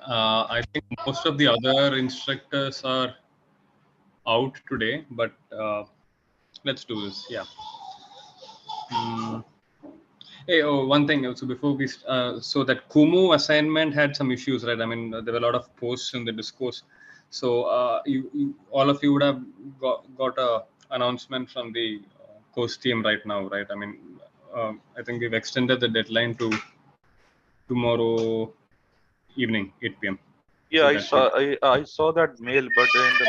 I think most of the other instructors are out today, but let's do this. Yeah. Mm. Hey, oh, one thing. So before we, so that Kumu assignment had some issues, right? I mean, there were a lot of posts in the discourse. So all of you would have got a announcement from the course team right now, right? I mean, I think we've extended the deadline to tomorrow evening, 8 p.m. Yeah, So I that should. saw I saw that mail, but in the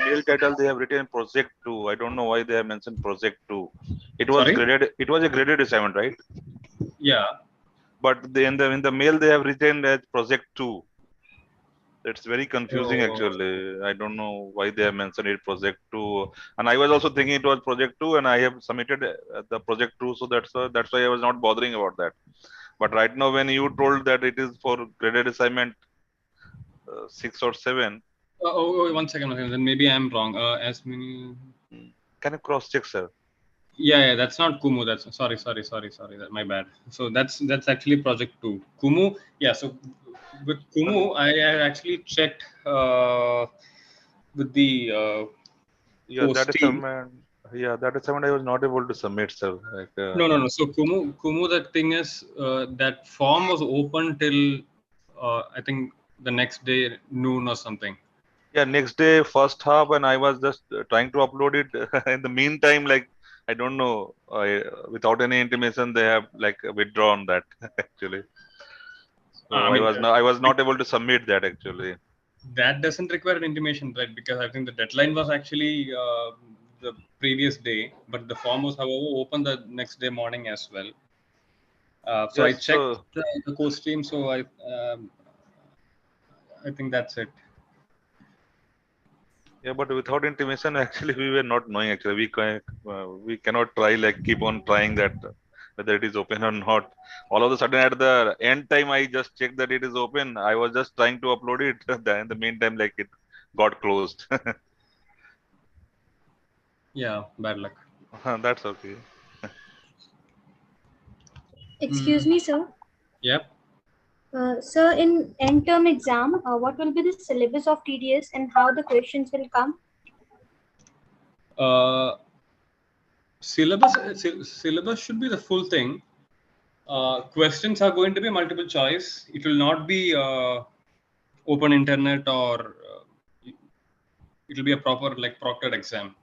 mail title they have written project 2. I don't know why they have mentioned project 2. Sorry. It was a graded assignment, right? Yeah. But in the mail they have written as project 2. It's very confusing Oh, actually. I don't know why they have mentioned it project 2. And I was also thinking it was project 2, and I have submitted the project 2, so that's why I was not bothering about that. But right now when you told that it is for graded assignment 6 or 7, one second. Then maybe I'm wrong. As many. can you cross check, sir? Yeah, that's not Kumu. That's sorry. That my bad. So that's actually project two. Kumu, yeah. So with Kumu, I had actually checked with the Yeah, course that is team. assignment. Yeah, that assignment I was not able to submit, sir. Like, No. So Kumu. The thing is, that form was open till I think the next day noon or something. yeah, next day first half, and I was just trying to upload it. In the meantime, like I don't know, without any intimation, they have like withdrawn that actually. So I mean, I was not able to submit that actually. that doesn't require an intimation, right? Because I think the deadline was actually the previous day, but the form was, however, open the next day morning as well. So I Yes, checked so the course team. So I think that's it. yeah, but without intimation, actually, we were not knowing. Actually, we cannot try like keep on trying that whether it is open or not. All of a sudden, at the end time, I just checked that it is open. I was just trying to upload it. Then in the meantime, like it got closed. Yeah, bad luck. That's okay. Excuse Mm, me, sir. yep. Sir, in end term exam, what will be the syllabus of TDS and how the questions will come? Uh, syllabus should be the full thing. Questions are going to be multiple choice. It will not be open internet or it will be a proper like proctored exam.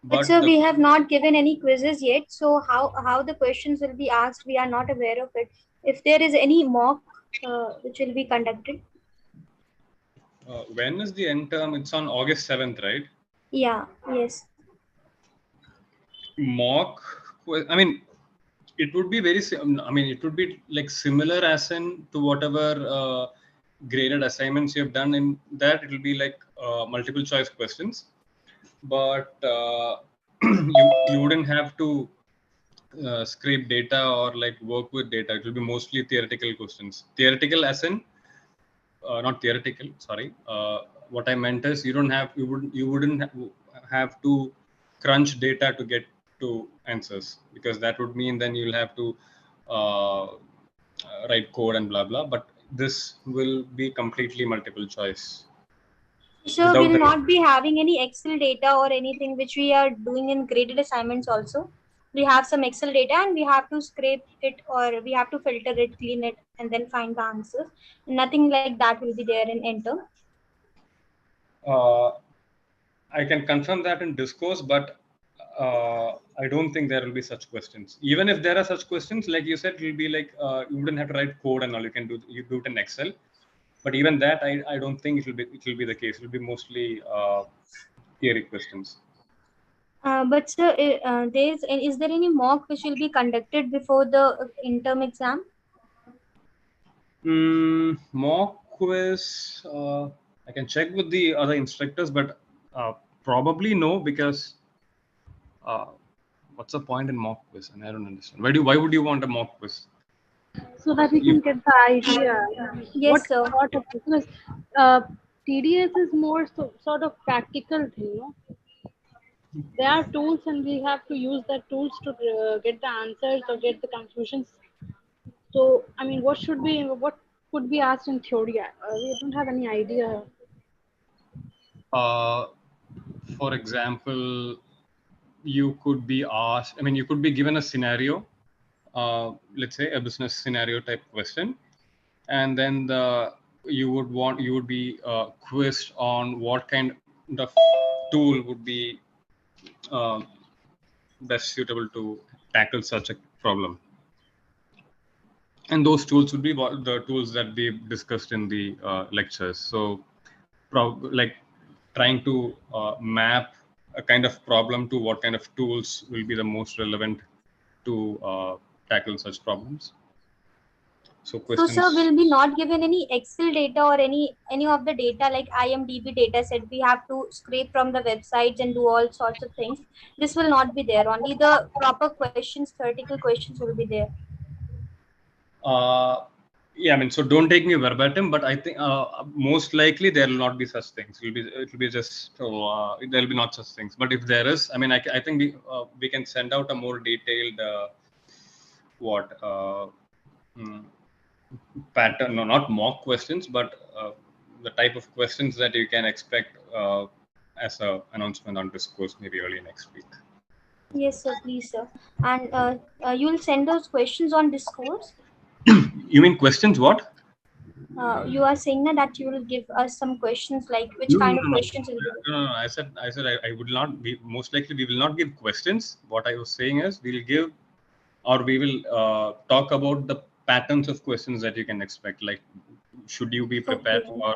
But But sir, the we have not given any quizzes yet, so how the questions will be asked, we are not aware of it. If there is any mock which will be conducted. when is the end term? It's on August 7th, right? Yeah, yes. Mock. I mean, it would be I mean, it would be like similar as in to whatever graded assignments you have done. In that, it will be like multiple choice questions, but you wouldn't have to scrape data or like work with data. It will be mostly theoretical questions. Theoretical as in not theoretical. Sorry. What I meant is you wouldn't have to crunch data to get to answers, because that would mean then you'll have to write code and blah blah. But this will be completely multiple choice So without we'll the. not be having any Excel data or anything which we are doing in graded assignments also. We have some Excel data and we have to scrape it or we have to filter it, clean it, and then find the answers. Nothing like that will be there in enter. Uh, I can confirm that in discourse, but I don't think there will be such questions. Even if there are such questions, like you said, it will be like you wouldn't have to write code and all. You do it in Excel. But even that, I don't think it will be the case. It will be mostly theory questions. But sir, is there any mock which will be conducted before the interim exam? Mock quiz. I can check with the other instructors, but probably no, because uh, what's the point in mock quiz? And I don't understand. Why would you want a mock quiz? So that we You can get the idea. What Yes, sir. sort of, because uh, TDS is more sort of practical thing, no? There are tools and we have to use that tools to get the answers or get the conclusions. So I mean, what should be what could be asked in theory? We don't have any idea. For example, you could be asked, I mean, you could be given a scenario, let's say a business scenario type question, and then you would be quizzed on what kind of tool would be uh, best suitable to tackle such a problem. And those tools would be the tools that we discussed in the lectures. So, like trying to map a kind of problem to what kind of tools will be the most relevant to tackle such problems. So So, sir, questions. will be not given any Excel data or any of the data like IMDb data set. We have to scrape from the websites and do all sorts of things. This will not be there. Only the proper questions, theoretical questions will be there. Yeah, I mean, so don't take me verbatim, but I think most likely there will not be such things. It will be just there will be not such things. But if there is, I mean, I think we can send out a more detailed what hmm, pattern, no, not mock questions, but the type of questions that you can expect as a announcement on Discourse maybe early next week. Yes, sir. Please, sir. And you will send those questions on Discourse. You mean questions? What? You are saying that you will give us some questions, like which No, no, kind of no, no. questions will be there? No, no, no. I said, I would not be, most likely, we will not give questions. What I was saying is, we'll give, or we will talk about the patterns of questions that you can expect. Like, should you be prepared Okay. for,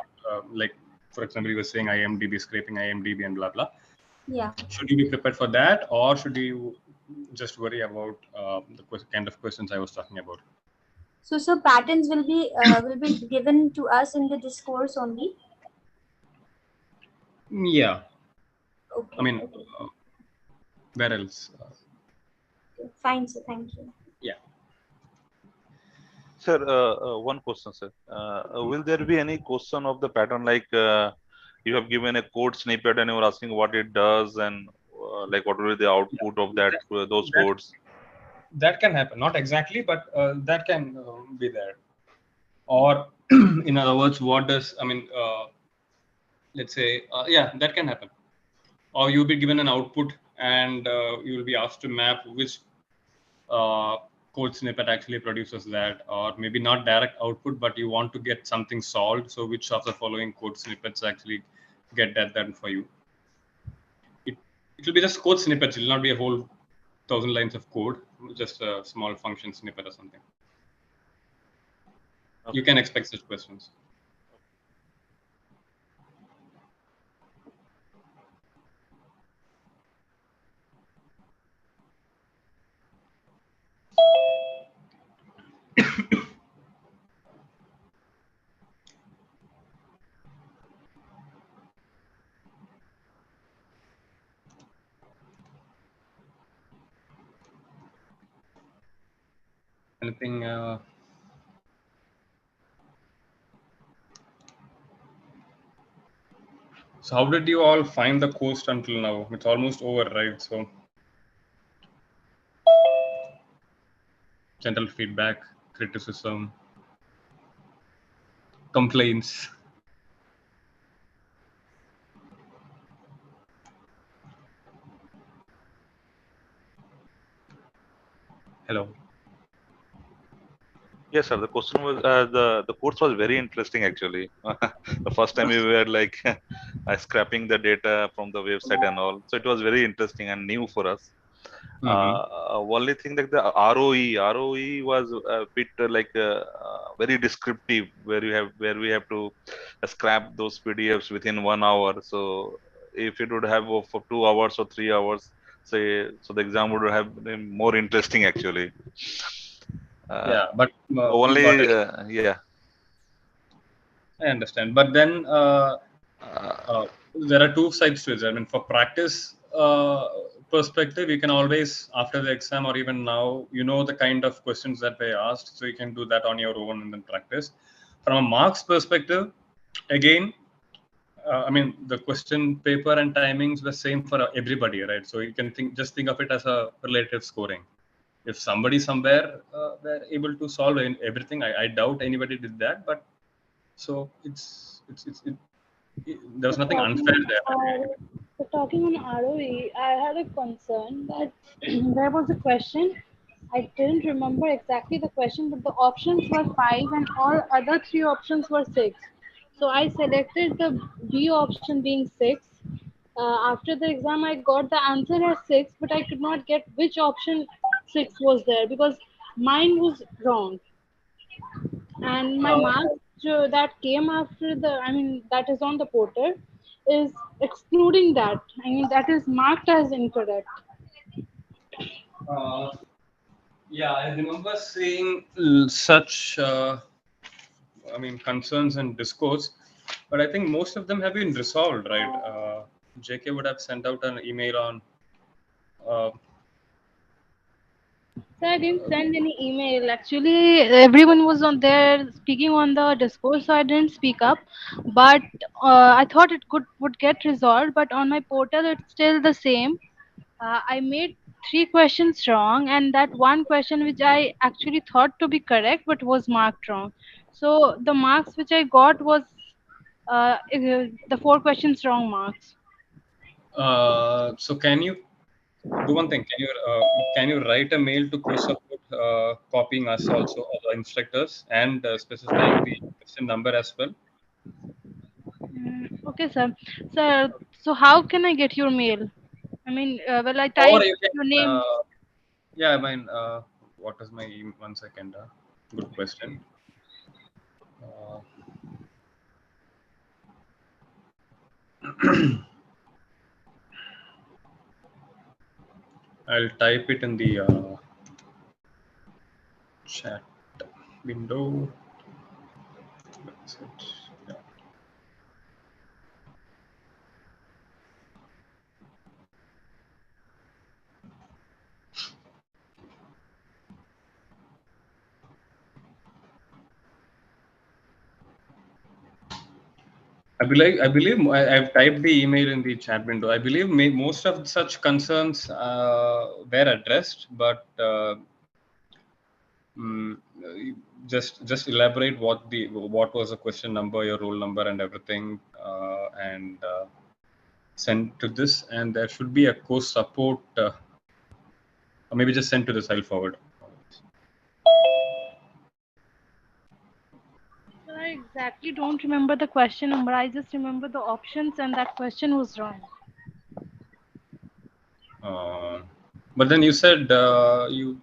like, for example, you were saying IMDb, scraping IMDb and blah, blah. Yeah. Should you be prepared for that, or should you just worry about the kind of questions I was talking about? So patterns will be given to us in the Discourse only. Yeah. I Okay. mean, Okay. where else? Fine, sir. Thank you. Yeah. Sir, one question, sir. Will there be any question of the pattern like you have given a code snippet and you are asking what it does and like what will be the output of that those That, codes? that can happen, not exactly, but that can be there. Or in other words, what does, I mean, let's say, yeah, that can happen. Or you'll be given an output and you will be asked to map which uh, code snippet actually produces that, or maybe not direct output, but you want to get something solved. So which of the following code snippets actually get that done for you? It will be just code snippets. It will not be a whole 1,000 lines of code, just a small function snippet or something. Okay. You can expect such questions. Anything? So how did you all find the course until now? It's almost over, right? So general feedback, criticism, complaints. Hello. Yes, sir. The question was the course was very interesting actually. The first time we were like scrapping the data from the website and all, so it was very interesting and new for us. Only thing like the ROE was a bit very descriptive, where we have to scrap those PDFs within 1 hour. So if it would have for 2 hours or 3 hours, say, so the exam would have been more interesting actually. Yeah, but Only yeah. I understand. But then there are two sides to it. I mean, for practice perspective, you can always, after the exam or even now, you know the kind of questions that they asked, so you can do that on your own and then practice. From a marks perspective, again, I mean, the question paper and timings were same for everybody, right? So you can just think of it as a relative scoring. if somebody somewhere were able to solve everything, I doubt anybody did that. But so there So was nothing talking unfair on there. so talking on ROE, I had a concern that there was a question. I didn't remember exactly the question, but the options were five and all other three options were six. So I selected the B option being six. After the exam, I got the answer as six, but I could not get which option six was there because mine was wrong. And my Uh, marks that came after the, I mean, that is on the portal is excluding that. I mean, that is marked as incorrect. uh, yeah, I remember seeing such, I mean, concerns and discourse, but I think most of them have been resolved, right? JK would have sent out an email on. Uh, So I didn't send any email. Actually, everyone was on there speaking on the Discord, so I didn't speak up. But I thought it could would get resolved. But on my portal, it's still the same. I made three questions wrong, and that one question which I actually thought to be correct but was marked wrong. So the marks which I got was the four questions wrong marks. so can you do one thing? Can you write a mail to co-support, copying us also, or the instructors, and specifying the question number as well? Okay, sir. Sir, so how can I get your mail? I mean, will I Or type you your can, name? yeah, I mean, what is my email? 1 second. Good question. Uh, I'll type it in the chat window. That's it. Yeah. I've typed the email in the chat window. I believe most of such concerns were addressed, but mm, just elaborate what was the question number, your roll number, and everything, and send to this. And there should be a course support, or maybe just send to this. I'll forward. Sir, I exactly don't remember the question number. I just remember the options, and that question was wrong. Uh, but then you said you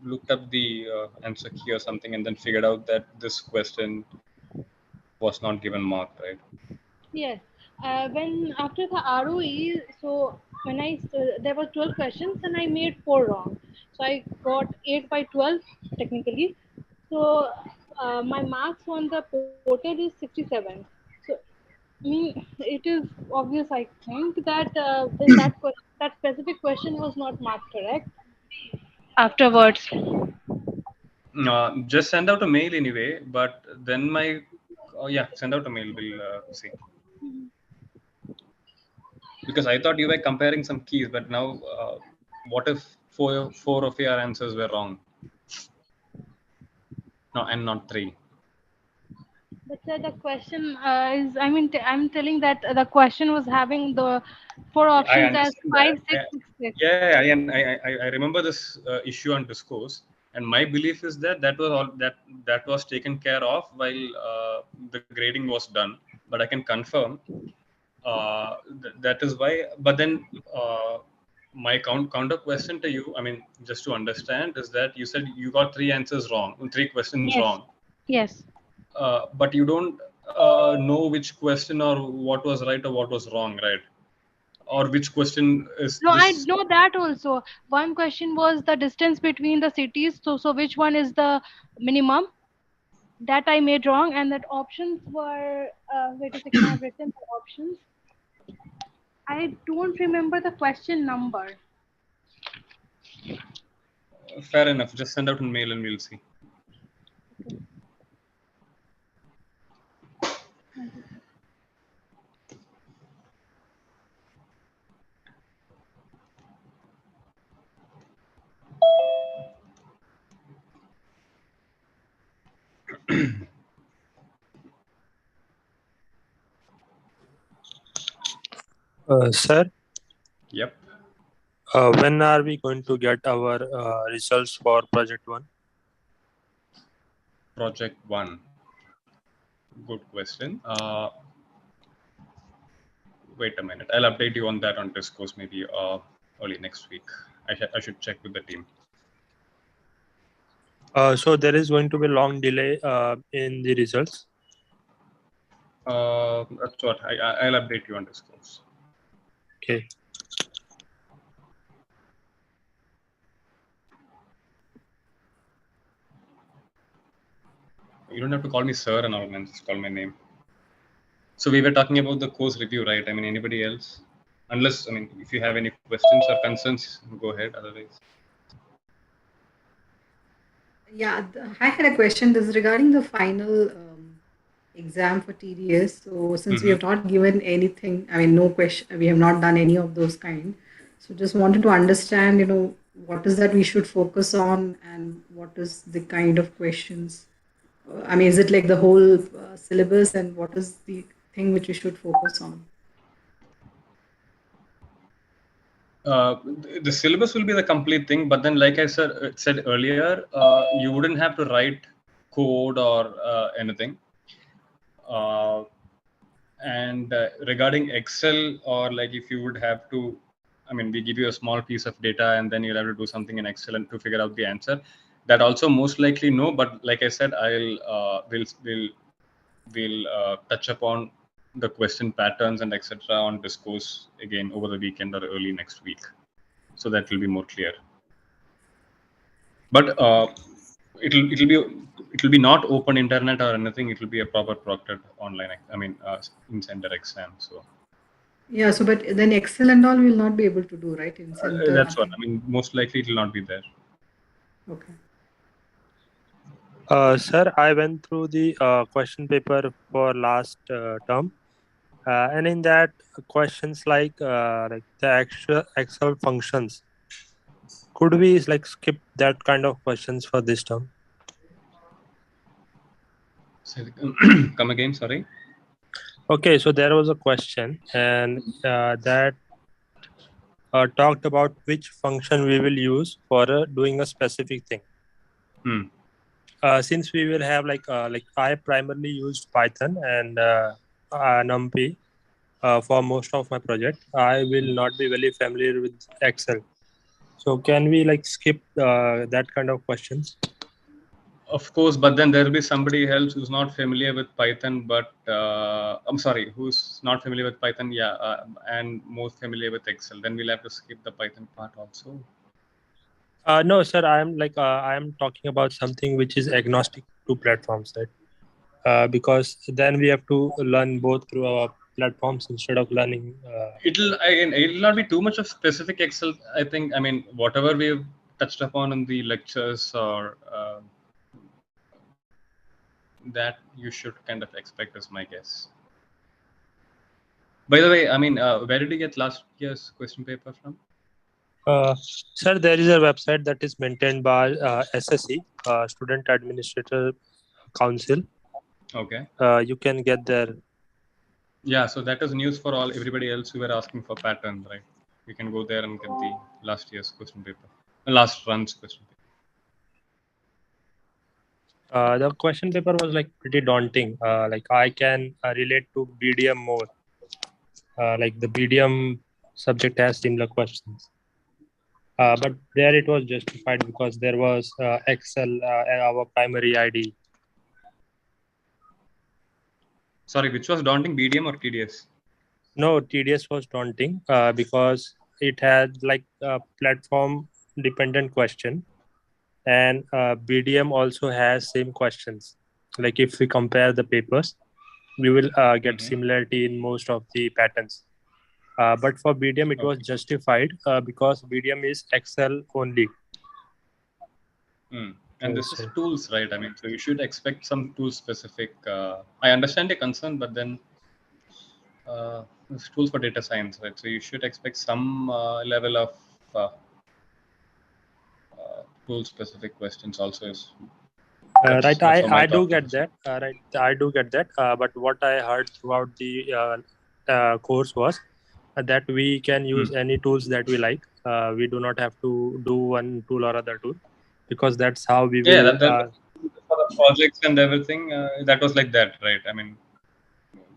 looked up the answer key or something, and then figured out that this question was not given marked, right? Yes. When after the ROE, so when there were 12 questions and I made four wrong, so I got 8 by 12 technically. So my marks on the portal is 67. So I mean, it is obvious. I think that then that specific question was not marked correct. Afterwards. Just send out a mail anyway. But then yeah, send out a mail. We'll see. Because I thought you were comparing some keys, but now what if four of your answers were wrong? No, and not three. But sir, the question is, I mean, I'm telling that the question was having the four I options as understand that. five, six, six, six. Yeah, I remember this issue on discourse, and my belief is that that was taken care of while the grading was done. But I can confirm that is why. But then my counter question to you, I mean, just to understand, is that you said you got three answers wrong, three questions Yes, wrong, yes. but you don't know which question or what was right or what was wrong, right? Or which question is No, I this? know that also. One question was the distance between the cities. So which one is the minimum? That I made wrong, and that options were. Wait a second, I've written the options. I don't remember the question number. Fair enough. Just send out an mail and we'll see. Sir, Yep. when are we going to get our results for project 1? Project 1. Good question. Wait a minute. I'll update you on that on Discourse maybe early next week. I should check with the team. So there is going to be a long delay in the results. That's what I'll update you on Discourse. Okay. You don't have to call me sir and all, man. Just call my name. So we were talking about the course review, right? I mean, anybody else? Unless, I mean, if you have any questions or concerns, go ahead. Otherwise, Yeah, I had a question. This is regarding the final exam for TDS. So since we have not given anything, I mean, no question, we have not done any of those kind. So just wanted to understand, what is that we should focus on and what is the kind of questions? I mean, is it like the whole syllabus and what is the thing which we should focus on? the syllabus will be the complete thing. But then, like I said earlier, you wouldn't have to write code or anything. And regarding Excel, or like if you would have to, I mean, we give you a small piece of data and then you'll have to do something in Excel and to figure out the answer. That also most likely no. But like I said, we'll touch upon the question patterns and etc. on Discourse again over the weekend or early next week, so that will be more clear. But it'll be not open internet or anything. It will be a proper proctored online, I mean, in center exam. So Yeah, so but then Excel and all we will not be able to do, right? In center. that's what I mean. Most likely it will not be there. Okay. Sir, I went through the question paper for last term, and in that questions like the actual Excel functions, could we like skip that kind of questions for this term? So, come again, sorry. Okay, so there was a question, and that talked about which function we will use for doing a specific thing. Since we will have like I primarily used Python and NumPy for most of my project. I will not be very familiar with Excel. So can we like skip that kind of questions? Of course, but then there will be somebody else who's not familiar with Python, but I'm sorry, who's not familiar with Python, and most familiar with Excel. Then we'll have to skip the Python part also. No, sir. I am talking about something which is agnostic to platforms, right? Because then we have to learn both through our platforms instead of learning. It'll not be too much of specific Excel. I think. I mean, whatever we've touched upon in the lectures or that you should kind of expect, is my guess. By the way, I mean, where did you get last year's question paper from? Sir, there is a website that is maintained by SSE, Student Administrator Council. Okay. You can get there. Yeah, so that is news for everybody else who were asking for pattern, right? You can go there and get the last year's question paper, last run's question paper. The question paper was like pretty daunting. Like I can relate to BDM more. Like the BDM subject has similar questions. But there it was justified because there was Excel, our primary ID. Sorry, which was daunting, BDM or TDS? No, TDS was daunting because it had like a platform dependent question, and BDM also has same questions. Like if we compare the papers, we will get similarity in most of the patterns. But for BDM, it was justified because BDM is Excel only. And this is tools, right? I mean, so you should expect some tool specific. I understand your concern, but then it's tools for data science, right? So you should expect some level of tool specific questions also. Right, I do get that. Right, I do get that. But what I heard throughout the course was that we can use any tools that we like. We do not have to do one tool or other tool, because that's how we Yeah, will. that for the projects and everything, that was like that, right? I mean,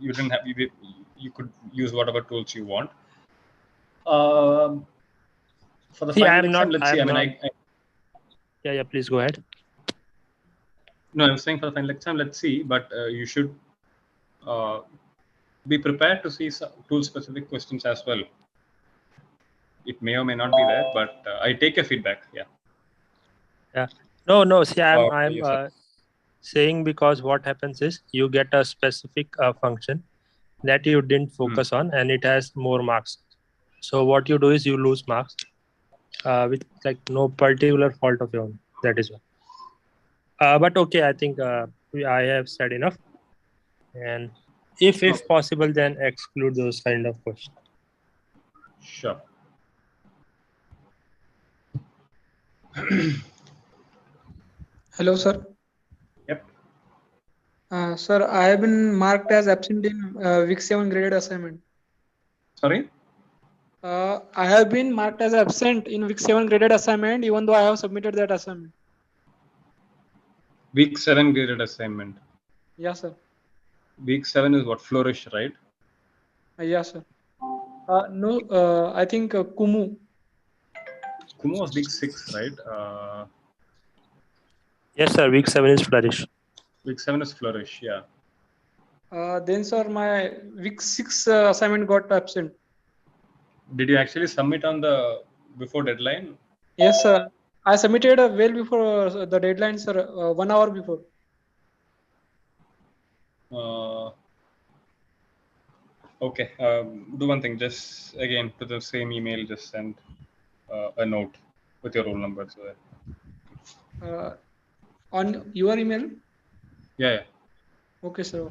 you didn't have you could use whatever tools you want. For the See, final exam, let's see. I mean, Yeah, please go ahead. no, I was saying for the final exam, let's see. But you should be prepared to see some tool-specific questions as well. It may or may not be there, but I take your feedback. Yeah. Yeah. No. See, I'm Yes, saying, because what happens is you get a specific function that you didn't focus on, and it has more marks. So what you do is you lose marks with like no particular fault of your own. That is why. But okay, I think I have said enough. And if possible, then exclude those kind of questions. Sure. Hello, sir. Yep. Sir, I have been marked as absent in week 7 graded assignment. Sorry? I have been marked as absent in week 7 graded assignment, even though I have submitted that assignment. Week 7 graded assignment. Yes, sir. Week 7 is what? Flourish, right? Yes, sir. No, I think Kumu. Kumu was week 6, right? Yes, sir. Week 7 is flourish. Week 7 is flourish, yeah. Then, sir, my week 6 assignment got absent. Did you actually submit on the before deadline? Yes, sir. I submitted well before the deadline, sir, 1 hour before. Okay. Do one thing. Just again to the same email, just send a note with your roll number. So that... On your email? Yeah. Okay, sir.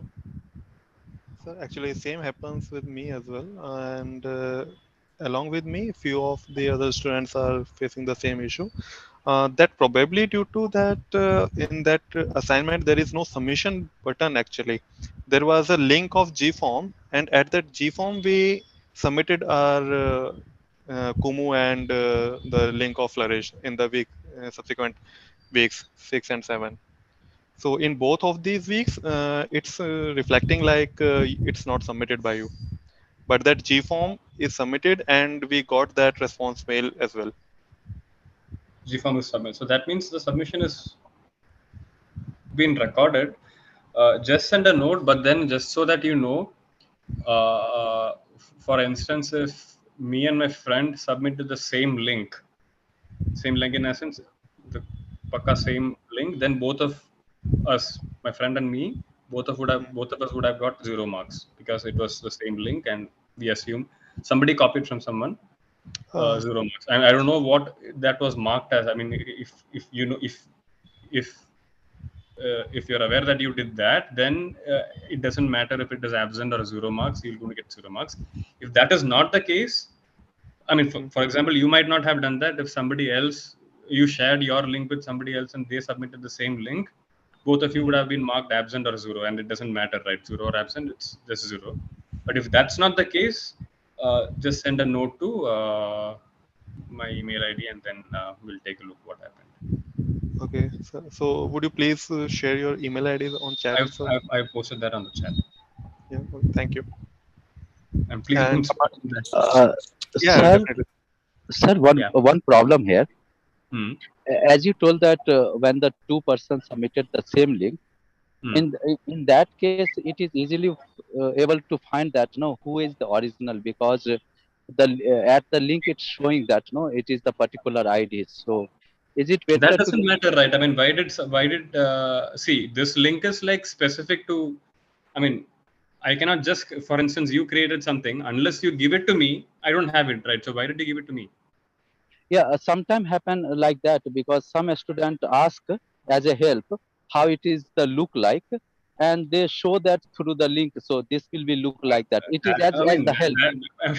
So actually, same happens with me as well, and along with me, few of the other students are facing the same issue. That probably due to that in that assignment there is no submission button. Actually, there was a link of Gform, and at that Gform we submitted our Kumu and the link of Flourish in the week subsequent weeks 6 and 7. So in both of these weeks, it's reflecting like it's not submitted by you, but that G form is submitted, and we got that response mail as well. G form is submitted. So that means the submission is been recorded. Just send a note, but then just so that you know, for instance, if me and my friend submitted the same link in essence, the pakka same link, then both of us, my friend and me, both of us would have got 0 marks, because it was the same link, and we assume somebody copied from someone. 0 marks, and I don't know what that was marked as. I mean, if you know, if you're aware that you did that, then it doesn't matter if it is absent or 0 marks, you're going to get 0 marks. If that is not the case, I mean, for example, you might not have done that. If somebody else, you shared your link with somebody else and they submitted the same link, both of you would have been marked absent or 0, and it doesn't matter, right? 0 or absent, it's just 0. But if that's not the case, just send a note to my email ID, and then we'll take a look what happened. Okay, so would you please share your email ID on chat? I've posted that on the chat. Yeah, thank you. And please don't spam that. Yeah, sir, definitely. Sir, one problem here. As you told that when the two persons submitted the same link, in that case, it is easily able to find that who is the original, because at the link it's showing that it is the particular ID. So is it better that doesn't matter, right? I mean, why did see, this link is like specific to, I mean, I cannot just, for instance, you created something, unless you give it to me, I don't have it, right? So why did you give it to me? Yeah, sometimes happen like that, because some student ask as a help how it is the look like, and they show that through the link. So this will be look like that. It is as the help.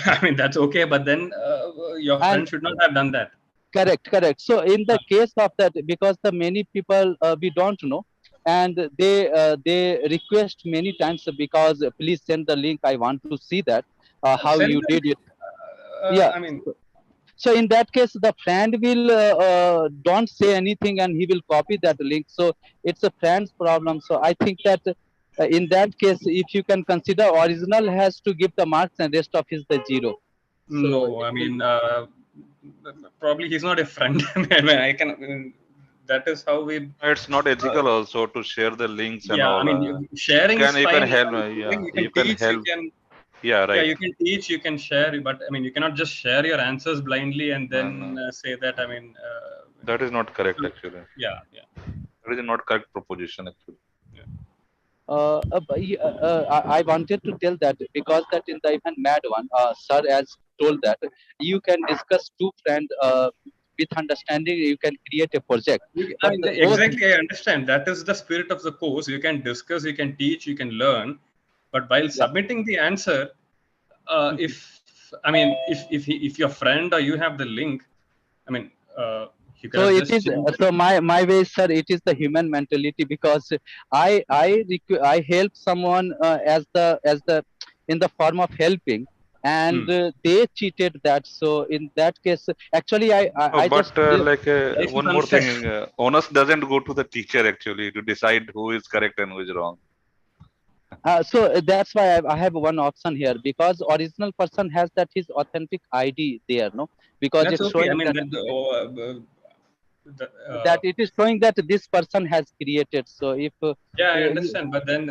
I mean, that's okay, but then your friend should not have done that. Correct. So in the case of that, because the many people we don't know, and they request many times, because please send the link. I want to see that how Send you the did it. Yeah. I mean, So in that case, the friend will don't say anything and he will copy that link. So it's a friend's problem. So I think that in that case, if you can consider original has to give the marks and rest of is the zero. So no, I mean, probably he's not a friend. I mean, I mean, that is how we. It's not ethical also to share the links and Yeah, I all. mean, sharing is You can fine. help. You You can can teach, you help. can. Yeah, Yeah, right. you can teach, you can share, but I mean, you cannot just share your answers blindly and No, then no, say that. I mean, that is not correct actually. yeah, yeah. That is not correct proposition actually. Yeah. I wanted to tell that because that in the even mad one, sir has told that you can discuss two friends with understanding. You can create a project, I but mean, both. exactly. I understand. That is the spirit of the course. You can discuss, you can teach, you can learn, but while Yeah. submitting the answer, Mhm. if I mean, if your friend or you have the link, I mean, you could So have it just is. changed So it. my way, sir. It is the human mentality because I help someone as the in the form of helping, and Hmm. they cheated that. So in that case, actually, No, I just but Life is one more unfair. thing, onus doesn't go to the teacher actually to decide who is correct and who is wrong. so that's why I have one option here because original person has that his authentic ID there, no, because That's it's okay. I showing mean, that that that it is showing that this person has created. So if yeah, I he, understand, but then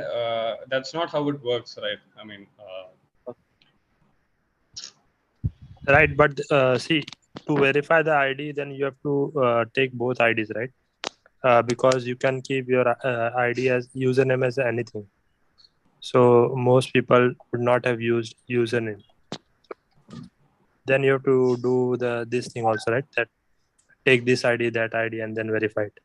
that's not how it works, right? I mean, Right, but see, to verify the ID, then you have to take both IDs, right? Because you can keep your ID as username as anything. So most people would not have used username. Then you have to do this thing also, right? That take this ID, that ID, and then verify it.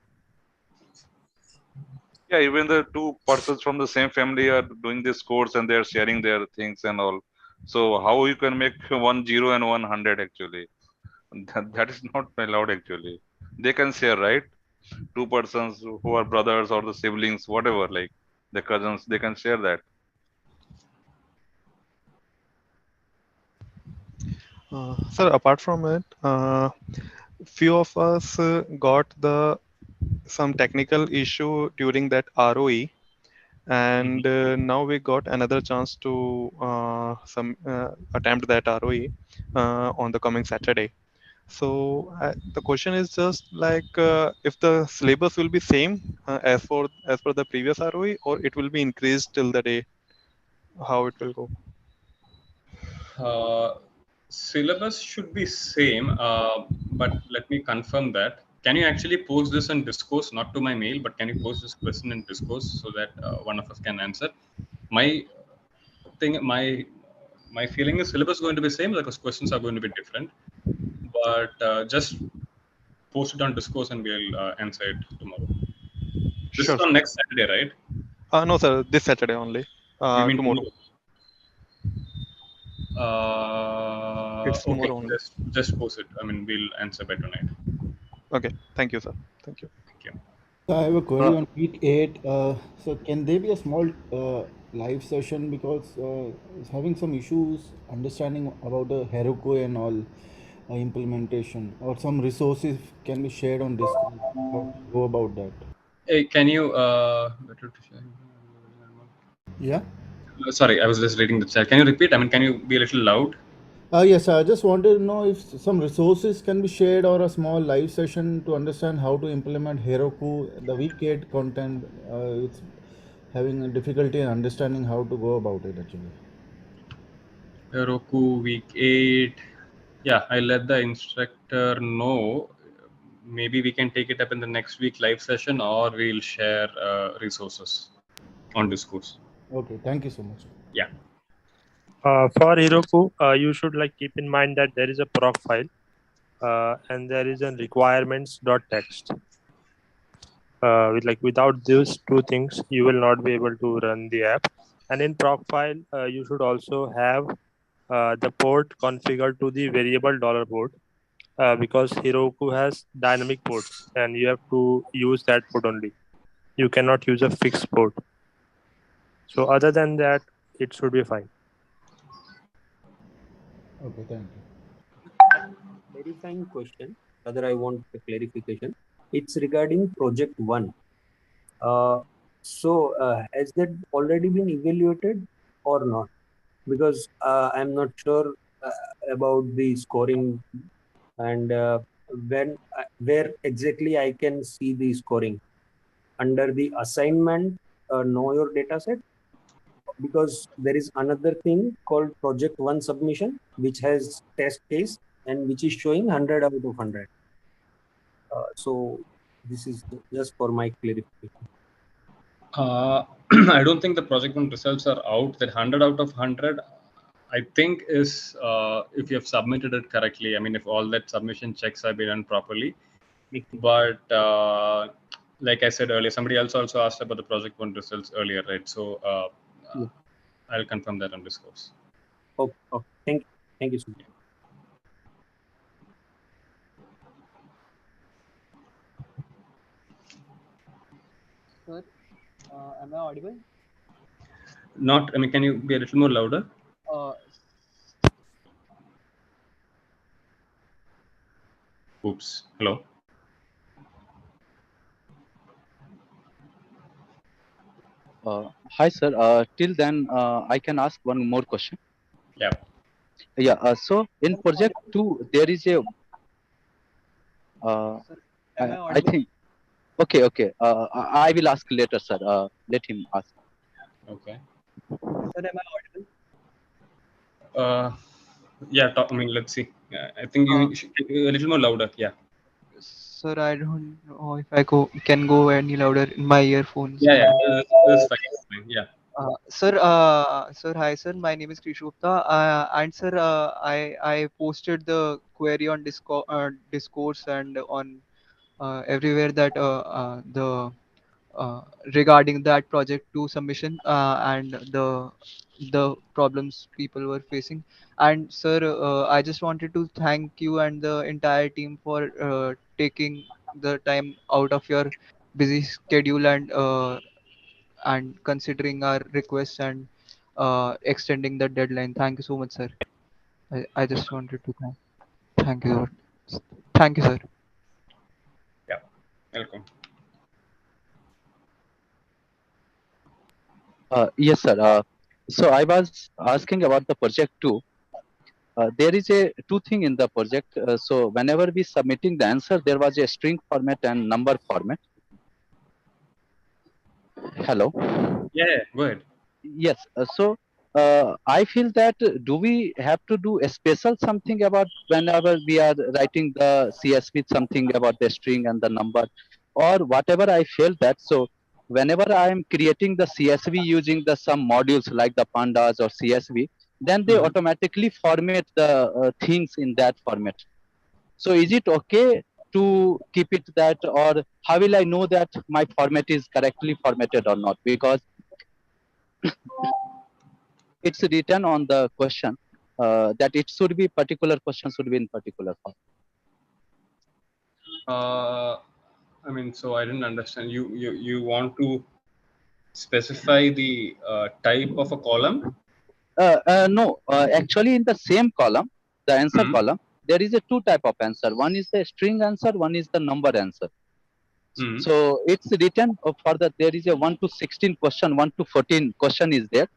Yeah, even the two persons from the same family are doing this course and they are sharing their things and all. So how you can make 10 and 100 actually? That is not allowed actually. They can share, right? Two persons who are brothers or the siblings, whatever, like the cousins, they can share that. Sir, apart from it, few of us got the some technical issue during that ROE, and now we got another chance to some attempt that ROE on the coming Saturday. So the question is just like if the syllabus will be same as per the previous ROE, or it will be increased till the day. How it will go? syllabus should be same, but let me confirm that. Can you actually post this in Discourse, not to my mail, but can you post this question in Discourse so that one of us can answer? My thing, my feeling is syllabus is going to be same because questions are going to be different. But just post it on Discourse and we'll answer it tomorrow. This is Sure, on sir. next Saturday, right? No, sir. This Saturday only. You mean Tomorrow. tomorrow? It's Okay, tomorrow only. just post it. I mean, we'll answer by tonight. Okay. Thank you, sir. Thank you. Thank you. So I have a uh, query on week 8. So can there be a small live session because it's having some issues understanding about the Heroku and all implementation or some resources can be shared on Discord. How to go about that? Hey, can you better to share? Yeah. Sorry, I was just reading the chat. Can you repeat? I mean, can you be a little loud? Yes, I just wanted to know if some resources can be shared or a small live session to understand how to implement Heroku. The week 8 content, it's having a difficulty in understanding how to go about it actually. Roku week 8. Yeah, I let the instructor know. Maybe we can take it up in the next week live session, or we'll share resources on Discourse. Okay, thank you so much. Yeah. For Heroku, you should like keep in mind that there is a proc file and there is a requirements.txt. Without these two things, you will not be able to run the app. And in proc file, you should also have the port configured to the variable dollar port because Heroku has dynamic ports and you have to use that port only. You cannot use a fixed port. So other than that, it should be fine. Okay, thank you. clarifying question. Rather, I want a clarification. It's regarding project one. Has that already been evaluated or not? Because I'm not sure about the scoring and where exactly I can see the scoring under the assignment. Know your data set, because there is another thing called project one submission which has test case and which is showing 100 out of 100. So this is just for my clarification. I don't think the project one results are out. That 100 out of 100, I think, is if you have submitted it correctly. I mean, if all that submission checks have been done properly. But like I said earlier, somebody else also asked about the project one results earlier, right? So I'll confirm that on discourse. Okay. Thank you so much. Sir, am I audible? Not. I mean, can you be a little more louder? Oops. Hello. Hi, sir. Till then, I can ask one more question. Yeah. Yeah. So in project two, there is a. Sir, am I I audible? think. Okay. Okay. I will ask later, sir. Let him ask. Okay. Sir, am I audible? Yeah. I mean, let's see. I think you should be a little more louder. Yeah. Sir, I don't know if I can go any louder in my earphones. Yeah. This is fine. Yeah. Sir, hi, sir. My name is Krish Gupta. And sir, I posted the query on Discourse and on everywhere that the regarding that project 2 submission and the problems people were facing. And sir, I just wanted to thank you and the entire team for taking the time out of your busy schedule and considering our requests and extending the deadline. Thank you so much, sir. I just wanted to thank you. Thank you, sir. Yeah. Welcome. Yes, sir. So I was asking about the project two. There is a two thing in the project. So whenever we submitting the answer, there was a string format and number format. Hello. Yeah. Go ahead. Yes. I feel that do we have to do a special something about whenever we are writing the CSV something about the string and the number or whatever I feel that. So whenever I am creating the CSV using the some modules like the pandas or CSV, then they automatically format the things in that format. So is it okay to keep it that, or how will I know that my format is correctly formatted or not? Because it's written on the question that it should be particular question should be in particular form. I mean, so I didn't understand. You want to specify the type of a column? No, actually in the same column, the answer column, there is a two type of answer. One is the string answer, one is the number answer. So it's written for the, there is a 1 to 16 question, 1 to 14 question is there.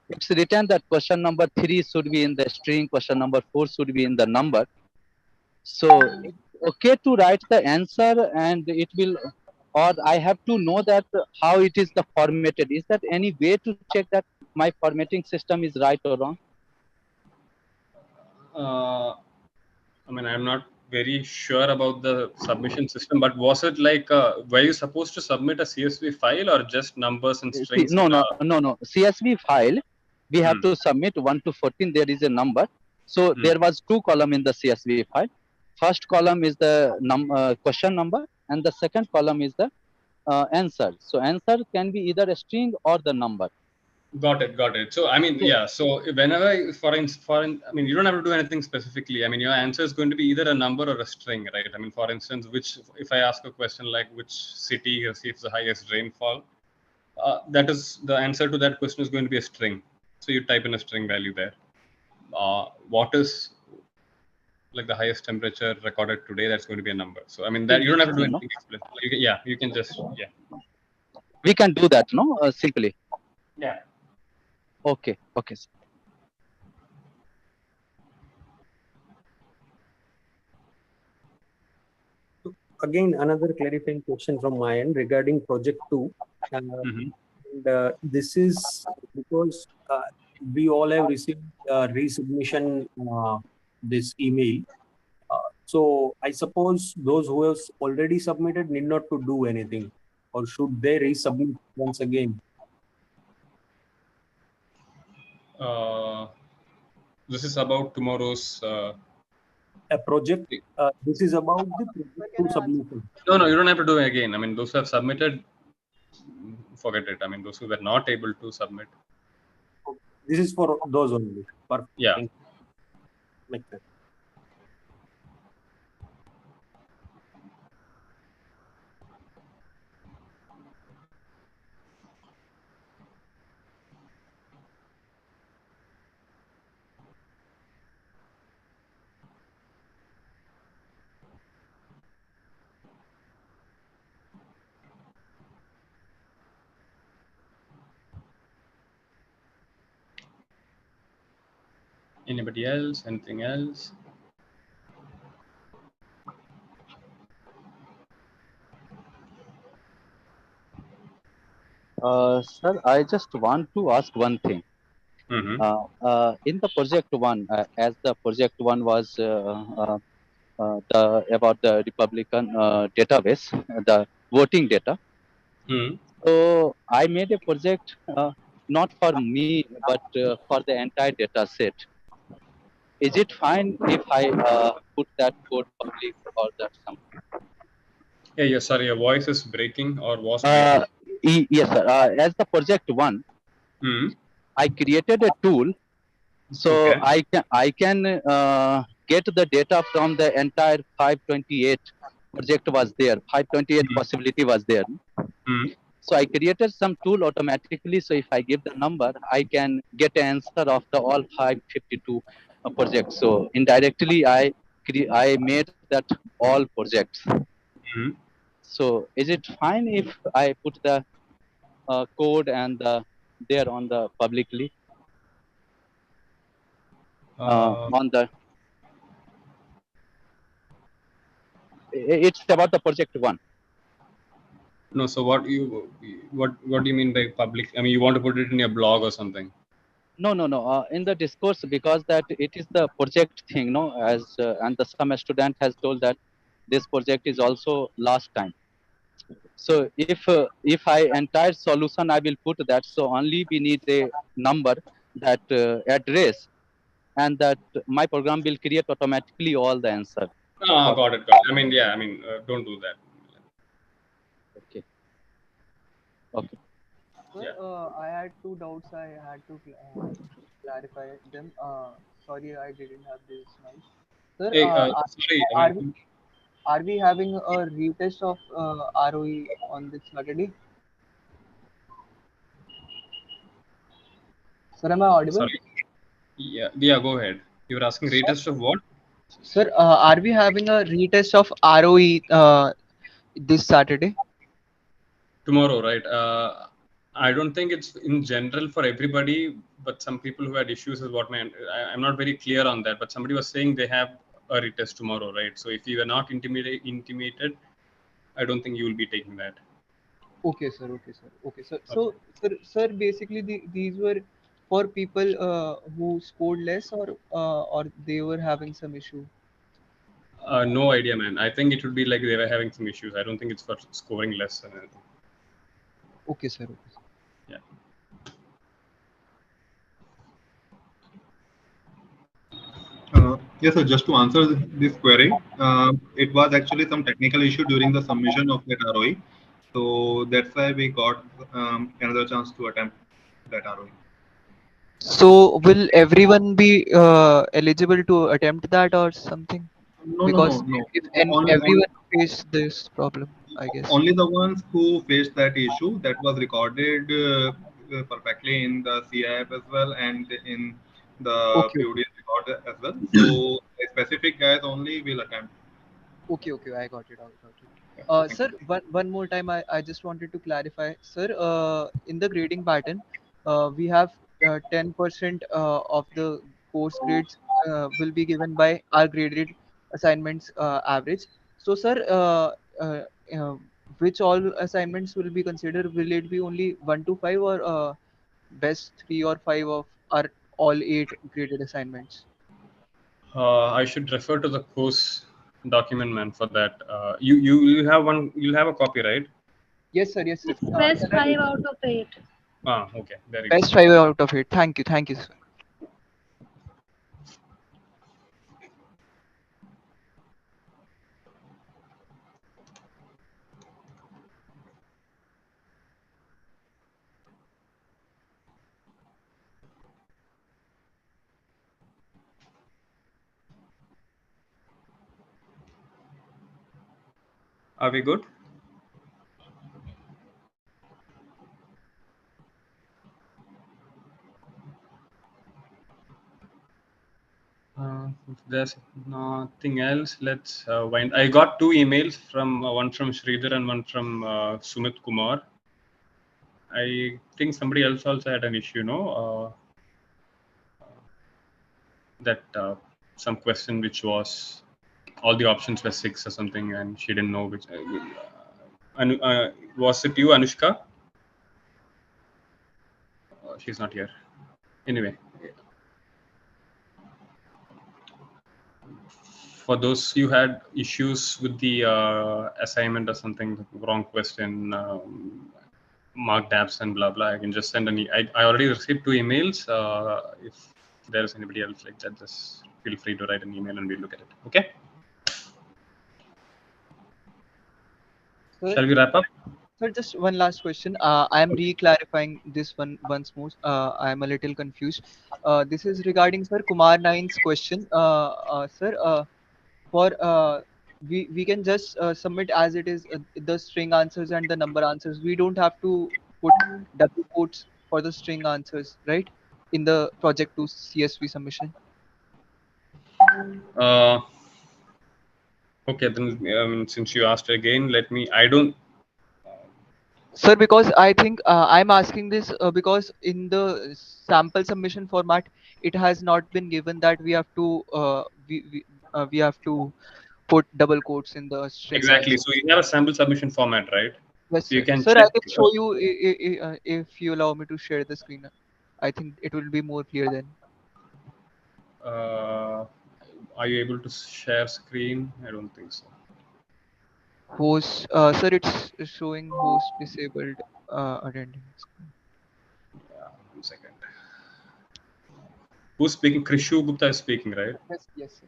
It's written that question number 3 should be in the string, question number 4 should be in the number. So it's okay to write the answer and it will, or I have to know that how it is the formatted. Is that any way to check that my formatting system is right or wrong? I mean, I'm not very sure about the submission system, but was it like, were you supposed to submit a CSV file or just numbers and strings? No. CSV file, we have to submit 1 to 14. There is a number. So there was two column in the CSV file. First column is the question number, and the second column is the answer. So answer can be either a string or the number. Got it. So I mean, yeah. So whenever, I mean, you don't have to do anything specifically. I mean, your answer is going to be either a number or a string, right? I mean, for instance, if I ask a question like which city receives the highest rainfall, that is the answer to that question is going to be a string. So you type in a string value there. What is like the highest temperature recorded today, that's going to be a number. So I mean that you don't have to do anything explicit. You can just We can do that, no? Simply. Yeah. Okay. Okay. Again, another clarifying question from my end regarding project 2. And this is because we all have received resubmission this email. So I suppose those who have already submitted need not to do anything, or should they resubmit once again? This is about tomorrow's a project. This is about the project 2 submission. No, you don't have to do it again. I mean, those who have submitted, forget it. I mean, those who were not able to submit. This is for those only. Perfect. Yeah. Makes sense. Anybody else? Anything else? Sir, I just want to ask one thing. In the project 1, as the project 1 was about the Republican database, the voting data. So I made a project not for me, but for the entire data set. Is it fine if I put that code public or that something? Yeah, sorry, your voice is breaking or was breaking. Yes, sir. As the project 1, I created a tool, so I can get the data from the entire 528 project was there. 528 possibility was there. So I created some tool automatically. So if I give the number, I can get an answer of the all 552 projects. So indirectly, I made that all projects. So is it fine if I put the code and there on the publicly on the? It's about the project 1. No, so what do you mean by public? I mean, you want to put it in your blog or something? No. In the discourse, because that it is the project thing, no. As and the some student has told that this project is also last time. So if I entire solution I will put that. So only we need a number, that address, and that my program will create automatically all the answer. Got it. I mean, don't do that. Okay. Sir, I had two doubts. I had to clarify them. Sorry, I didn't have this mic. Sir, sorry. Are we having a retest of ROE on this Saturday? Sir, am I audible? Sorry. Yeah. Go ahead. You were asking retest of what? Sir, are we having a retest of ROE this Saturday? Tomorrow, right? I don't think it's in general for everybody, but some people who had issues is what I'm not very clear on that, but somebody was saying they have a retest tomorrow, right? So if you are not intimated, I don't think you will be taking that. Okay, sir. So, sir, basically these were for people who scored less, or they were having some issue. No idea, man. I think it would be like they were having some issues. I don't think it's for scoring less than anything. Okay, sir. Yeah. Yes, sir. Just to answer this query, it was actually some technical issue during the submission of that ROE. So that's why we got another chance to attempt that ROE. So will everyone be eligible to attempt that or something? No. Everyone face this problem, I guess. Only the ones who faced that issue, that was recorded perfectly in the CIF as well and in the PODS record as well. So I specific guys only will attempt. Okay, okay, I got it. I got it. Thank Sir, you. one more time, I just wanted to clarify, sir. In the grading pattern, we have 10% of the course grades will be given by our graded assignments average. So, sir, uh, which all assignments will be considered? Will it be only 1 to 5 or best 3 or 5 of our all 8 graded assignments? I should refer to the course document, man, for that. You have one. You'll have a copy, right? Yes, sir. Yes, sir. It's best Can I take 5 out of 8. Okay. There you go. best 5 out of 8? Thank you, sir. Are we good? If there's nothing else, let's wind. I got 2 emails from one from Sridhar and one from Sumit Kumar. I think somebody else also had an issue, no? That some question which was all the options were 6 or something, and she didn't know which. Was it you, Anushka? She's not here. Anyway, for those you had issues with the assignment or something, wrong question, marked apps and blah blah, I can just send I already received 2 emails. If there's anybody else like that, just feel free to write an email and we'll look at it. Okay. Sir, Shall we wrap up? sir, just one last question. I am re-clarifying this one once more. I am a little confused. This is regarding Sir Kumar Nine's question. Sir, for we can just submit as it is the string answers and the number answers. We don't have to put double quotes for the string answers, right? In the project 2 CSV submission. Okay, then since you asked again, let me. I don't. Sir, because I think I'm asking this because in the sample submission format, it has not been given that we have to put double quotes in the string Exactly. answer. So you have a sample submission format, right? Yes, So you sir. can Sir, I check. can show you if you allow me to share the screen. I think it will be more clear then. Are you able to share screen? I don't think so. Host, sir, it's showing host disabled attending screen. Yeah, 1 second. Who's speaking? Krishu Gupta is speaking, right? Yes, yes, sir.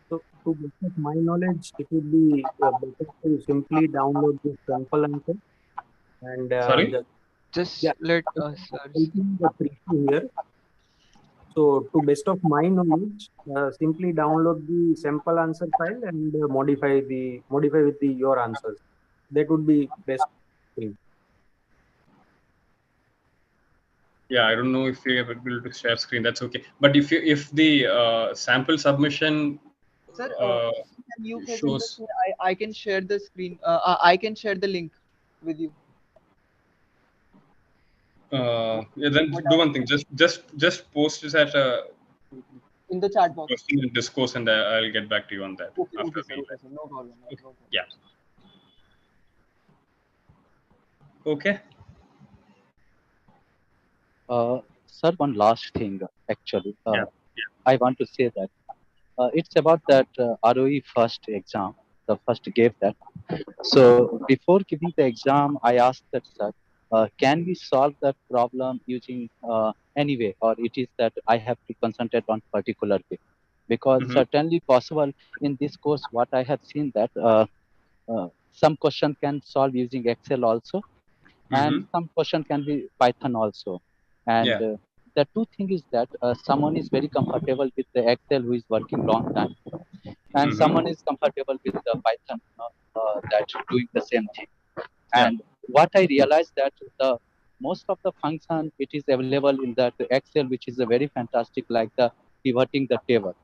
So, to best of my knowledge, it would be better to simply download this sample answer and Sorry? just Just yeah, let I'm sir. helping the preview here. So, to best of my knowledge, simply download the sample answer file and modify with the your answers. That would be best thing. Yeah, I don't know if you're able to share screen. That's okay. But if the sample submission Sir, uh, can you present the shows, screen? I can share the screen. I can share the link with you. yeah, then What do I one thing. Just post this at a in the chat box. question and discourse, and I'll get back to you on that Okay, after okay, sir. the Okay, event. sir. No problem. No Okay. problem. Yeah. Okay. Sir, one last thing actually. Yeah. I want to say that it's about that ROE first exam, the first gave that. So before giving the exam, I asked that, sir, can we solve that problem using any way, or it is that I have to concentrate on particular way? Because Mm-hmm. certainly possible in this course, what I have seen that some question can solve using Excel also, and Mm-hmm. some question can be Python also. And Yeah. the two thing is that someone is very comfortable with the Excel who is working long time, and Mm-hmm. someone is comfortable with the Python that doing the same thing. And what I realized that the most of the function it is available in that Excel, which is a very fantastic, like the pivoting the table.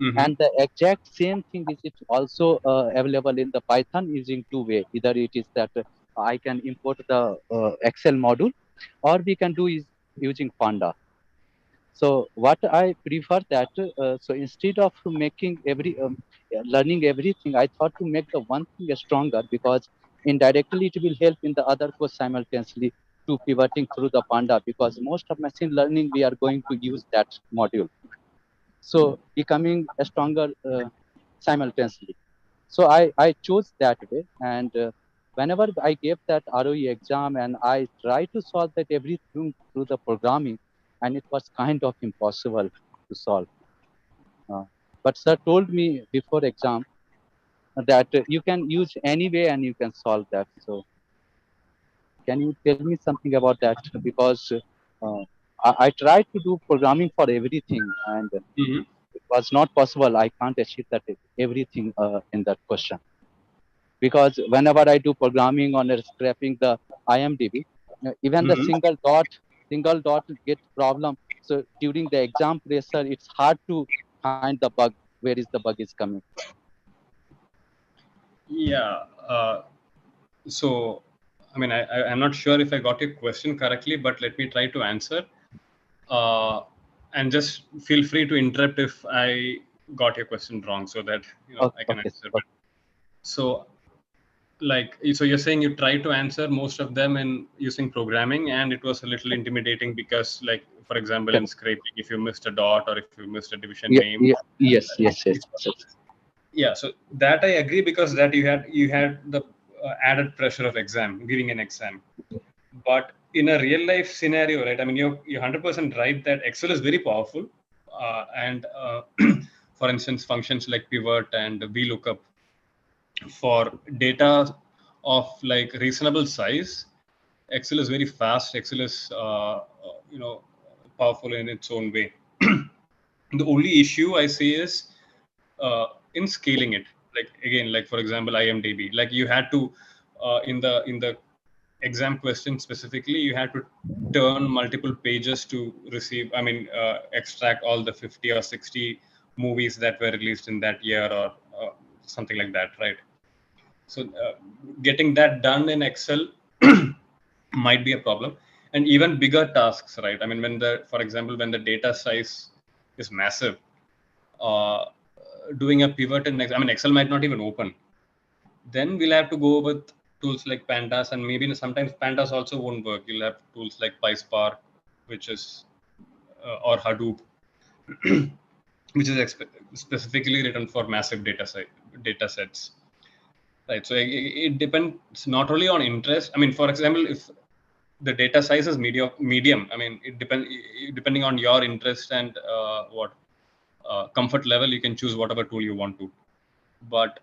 And the exact same thing is it also available in the Python using two way. Either it is that I can import the Excel module, or we can do is using Panda. So what I prefer that so instead of making learning everything, I thought to make the one thing stronger, because indirectly it will help in the other course simultaneously to pivoting through the Panda, because most of machine learning we are going to use that module. So becoming a stronger simultaneously. So I chose that way, and whenever I gave that ROE exam and I tried to solve that everything through the programming, and it was kind of impossible to solve. Uh, but sir told me before exam that you can use any way and you can solve that. So can you tell me something about that? Because I tried to do programming for everything, and it was not possible. I can't achieve that everything in that question. Because whenever I do programming on scraping the IMDb, even the single dot get problem. So during the exam pressure, it's hard to find the bug. Where is the bug is coming? Yeah. So, I mean, I'm not sure if I got your question correctly, but let me try to answer. And just feel free to interrupt if I got your question wrong, so that I can answer. But so, so you're saying you tried to answer most of them in using programming, and it was a little intimidating because, like, for example, in scraping, if you missed a dot or if you missed a division name. Yes. Yeah, so that I agree, because that you had the added pressure of giving an exam. But in a real life scenario, right? I mean, you're 100% right that Excel is very powerful, and for instance, functions like pivot and VLOOKUP for data of like reasonable size. Excel is very fast. Excel is powerful in its own way. The only issue I see is in scaling it. Like again, like for example, IMDb. Like you had to in the exam question specifically, you had to turn multiple pages to receive. I mean, extract all the 50 or 60 movies that were released in that year, or something like that, right? So getting that done in Excel might be a problem. And even bigger tasks, right? I mean, for example, when the data size is massive, doing a pivot in Excel, I mean, Excel might not even open. Then we'll have to go with tools like Pandas, and maybe sometimes Pandas also won't work. You'll have tools like PySpark, which is or Hadoop, which is specifically written for massive data sets. Right. So it depends not only on interest. I mean, for example, if the data size is medium, I mean, depending on your interest and comfort level, you can choose whatever tool you want to. But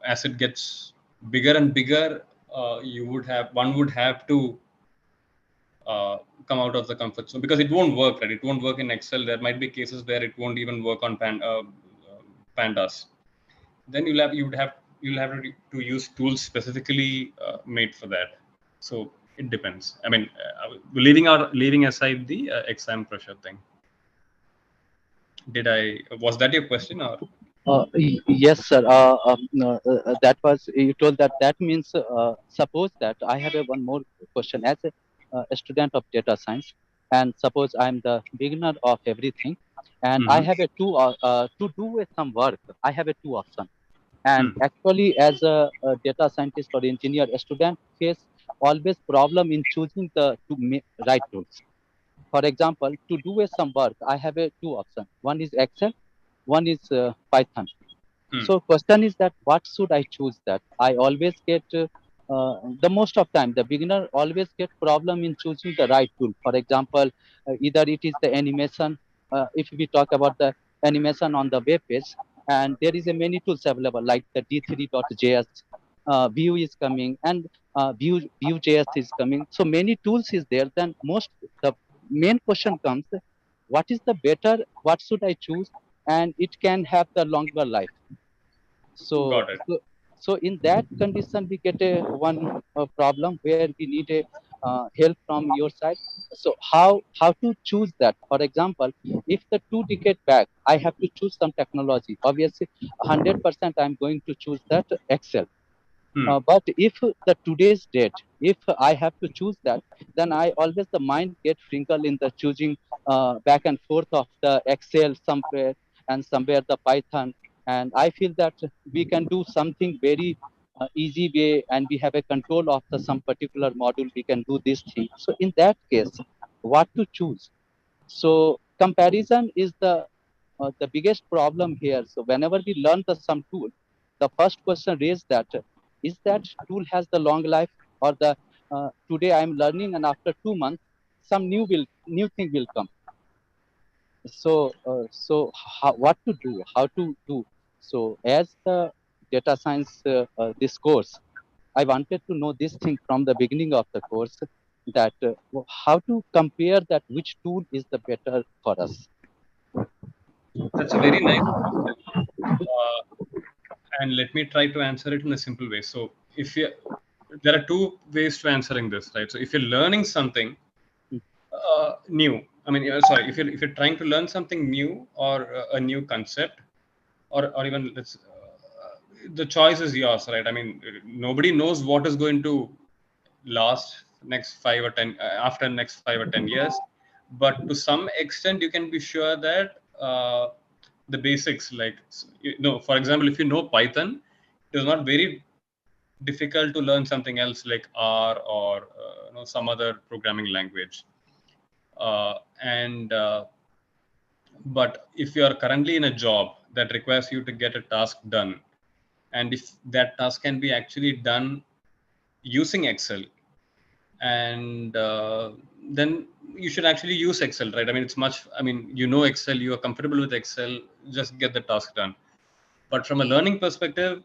as it gets bigger and bigger, one would have to come out of the comfort zone, because it won't work, right? It won't work in Excel. There might be cases where it won't even work on Pandas. Then you'll have to use tools specifically made for that. So it depends. I mean, leaving aside the exam pressure thing. Was that your question, or? Yes, sir. No, that was, you told that. That means, suppose that I have one more question. As a student of data science, and suppose I'm the beginner of everything, and I have to do with some work. I have two options. And actually, as a data scientist or engineer, a student face always problem in choosing the right tools. For example, to do with some work, I have two options. One is Excel, one is Python. So question is that what should I choose that? I always get the most of time the beginner always get problem in choosing the right tool. For example, either it is the animation. If we talk about the animation on the web page, and there is a many tools available like the d3.js, Vue is coming, and Vue.js is coming. So many tools is there. Then the main question comes: what is the better? What should I choose? And it can have the longer life. Got it. So in that condition, we get a one problem where we need a help from your side. So how to choose that? For example, if the 2 decade back, I have to choose some technology. Obviously, 100% I'm going to choose that Excel. But if the today's date, if I have to choose that, then I always the mind get wrinkled in the choosing back and forth of the Excel somewhere and somewhere the Python. And I feel that we can do something very easy way, and we have a control of the some particular module. We can do this thing. So in that case, what to choose? So comparison is the biggest problem here. So whenever we learn the some tool, the first question raised that is that tool has the long life, or the today I am learning and after 2 months some new thing will come. So what to do, how to do? So as the data science this course, I wanted to know this thing from the beginning of the course, that how to compare that which tool is the better for us. That's a very nice question. And let me try to answer it in a simple way. So if you, there are two ways to answering this, right? So if you're learning something new, I mean, sorry, if you're trying to learn something new, or a new concept, or even the choice is yours, right? I mean, nobody knows what is going to last next 5 or 10 after next 5 or 10 years, but to some extent you can be sure that the basics, like, for example, if you know Python, it is not very difficult to learn something else like R, or some other programming language. And but if you are currently in a job that requires you to get a task done, and if that task can be actually done using Excel, and then you should actually use Excel, right? I mean, it's much, I mean, Excel, you are comfortable with Excel, just get the task done. But from a learning perspective,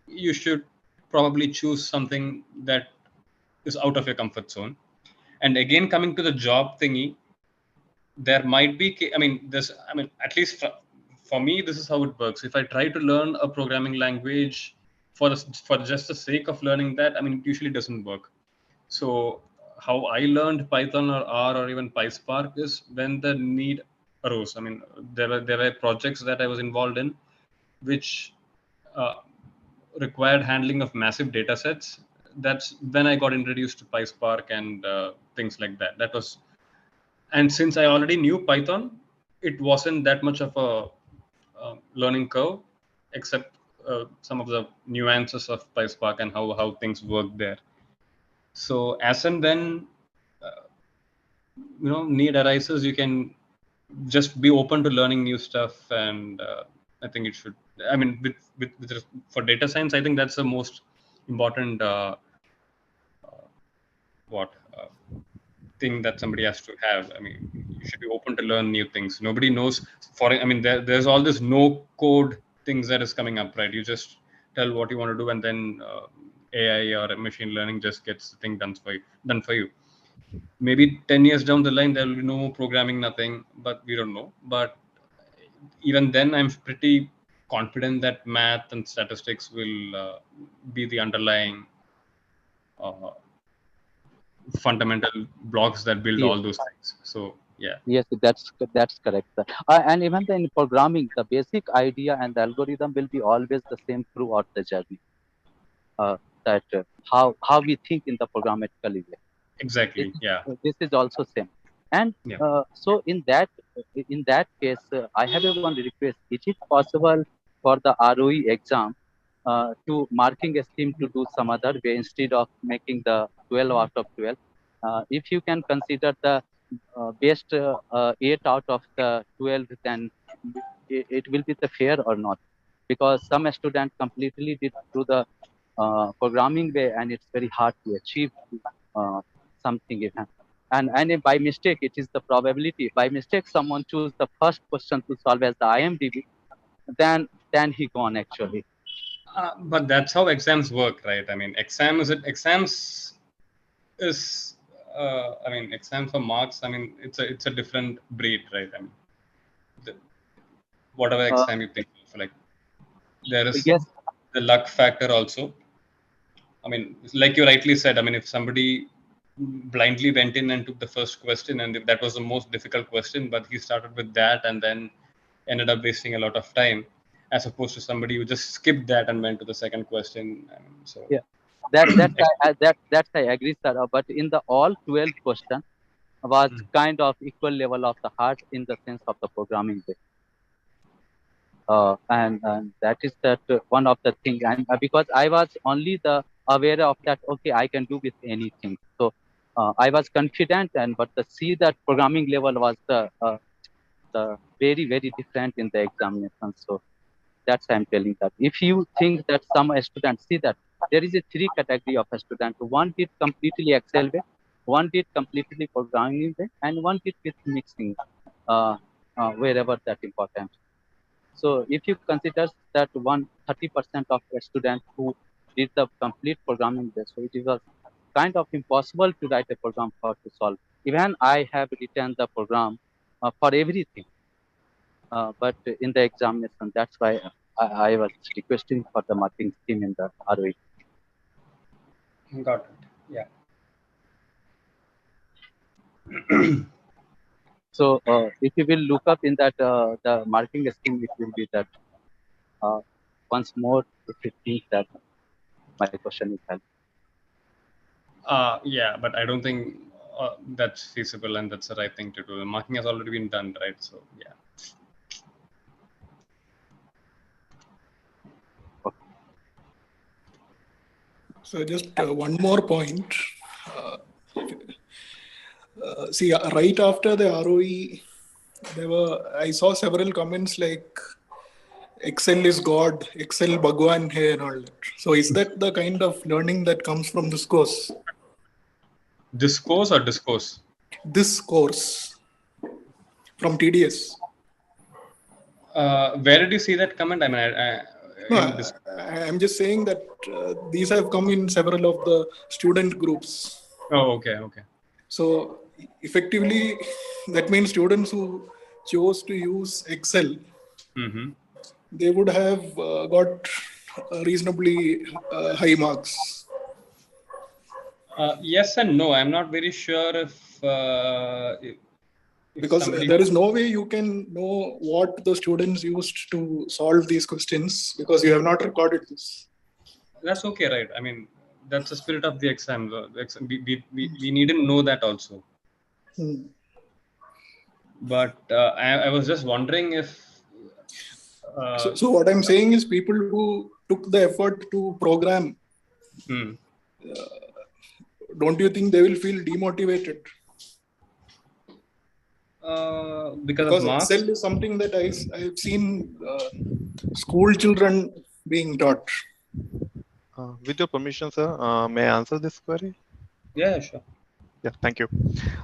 you should probably choose something that is out of your comfort zone. And again, coming to the job thingy, there might be, I mean, at least for me, this is how it works. If I try to learn a programming language for just the sake of learning that, I mean, it usually doesn't work. So how I learned Python or R or even PySpark is when the need arose. I mean, there were projects that I was involved in which required handling of massive data sets. That's when I got introduced to PySpark and things like that. That was, and since I already knew Python, it wasn't that much of a learning curve, except some of the nuances of PySpark and how things work there. So as and when need arises, you can just be open to learning new stuff. And I think it should, I mean, for data science, I think that's the most important thing that somebody has to have. I mean, you should be open to learn new things. Nobody knows, I mean, there's all this no code things that is coming up, right? You just tell what you want to do, and then AI or machine learning just gets the thing done for you. Maybe 10 years down the line, there will be no more programming, nothing, but we don't know. But even then, I'm pretty confident that math and statistics will be the underlying fundamental blocks that build Yes. all those things. So yeah. Yes, that's correct. And even in programming, the basic idea and the algorithm will be always the same throughout the journey. That how we think in the programmatical way. Exactly. Yeah. This is also same. And Yeah. so in that case, I have a one request. Is it possible for the ROE exam to marking a scheme to do some other way instead of making the 12 out of 12? If you can consider the best 8 out of the 12, then it will be the fair or not? Because some students completely did through the programming way, and it's very hard to achieve uh, something. And by mistake, it is the probability. By mistake, someone choose the first question to solve as the IMDb, then he gone actually. But that's how exams work, right? I mean, exams is I mean, exam for marks. I mean, it's a different breed, right? I mean, whatever Uh, exam you think of, like, there is. yes, the luck factor also. I mean, like you rightly said, I mean, if somebody blindly went in and took the first question, and if that was the most difficult question, but he started with that and then ended up wasting a lot of time, as opposed to somebody who just skipped that and went to the second question. So Yeah, that's I agree, sir. But in the all 12 question was kind of equal level of the hard in the sense of the programming bit. And that is that one of the thing. And because I was only the aware of that, okay, I can do with anything. So I was confident, and but the see that programming level was the very very different in the examination. So that's why I'm telling that. If you think that some students see that there is a three category of a student. One did completely Excel way, one did completely programming way, and one did with mixing wherever that important. So if you consider that 30% of a student who did the complete programming way, so it was kind of impossible to write a program for to solve. Even I have written the program for everything, but in the examination, that's why I was requesting for the marking scheme in the ROE. Got it. Yeah. So if you will look up in that the marking scheme, it will be that once more if you think that my question is helpful. Yeah, but I don't think that's feasible and that's the right thing to do. The marking has already been done, right? So yeah. So just one more point. See, right after the ROE, I saw several comments like Excel is God, Excel Bhagwan hai and all that. So is that the kind of learning that comes from this course? Discourse or discourse? This course from TDS. Where did you see that comment? I mean, I'm just saying that these have come in several of the student groups. Oh, okay. So effectively, that means students who chose to use Excel, they would have got reasonably high marks. Yes and no. I'm not very sure if because there is no way you can know what the students used to solve these questions because you have not recorded this. That's okay, right? I mean, that's the spirit of the exam. We needn't know that also. But I was just wondering if. So what I'm saying is people who took the effort to program, don't you think they will feel demotivated? Because Excel is something that I've seen school children being taught. With your permission, sir, may I answer this query? Yeah, sure. Yeah, thank you.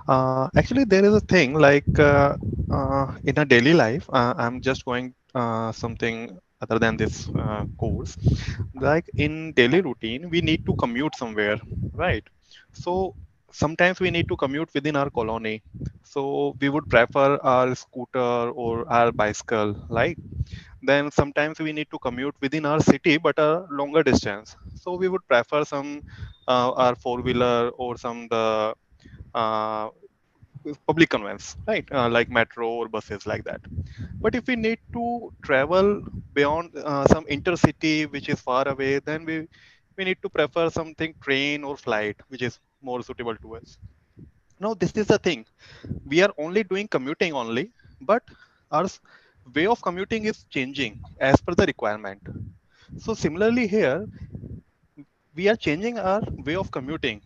Actually, there is a thing like in a daily life, I'm just going something other than this course. Like in daily routine, we need to commute somewhere, right? So sometimes we need to commute within our colony. So we would prefer our scooter or our bicycle, right? Then sometimes we need to commute within our city, but a longer distance. So we would prefer some our four-wheeler or some the uh, public conveyance, right? Like metro or buses like that. But if we need to travel beyond some intercity which is far away, then we need to prefer something train or flight which is more suitable to us. Now this is the thing, we are only doing commuting only, but our way of commuting is changing as per the requirement. So similarly here, we are changing our way of commuting,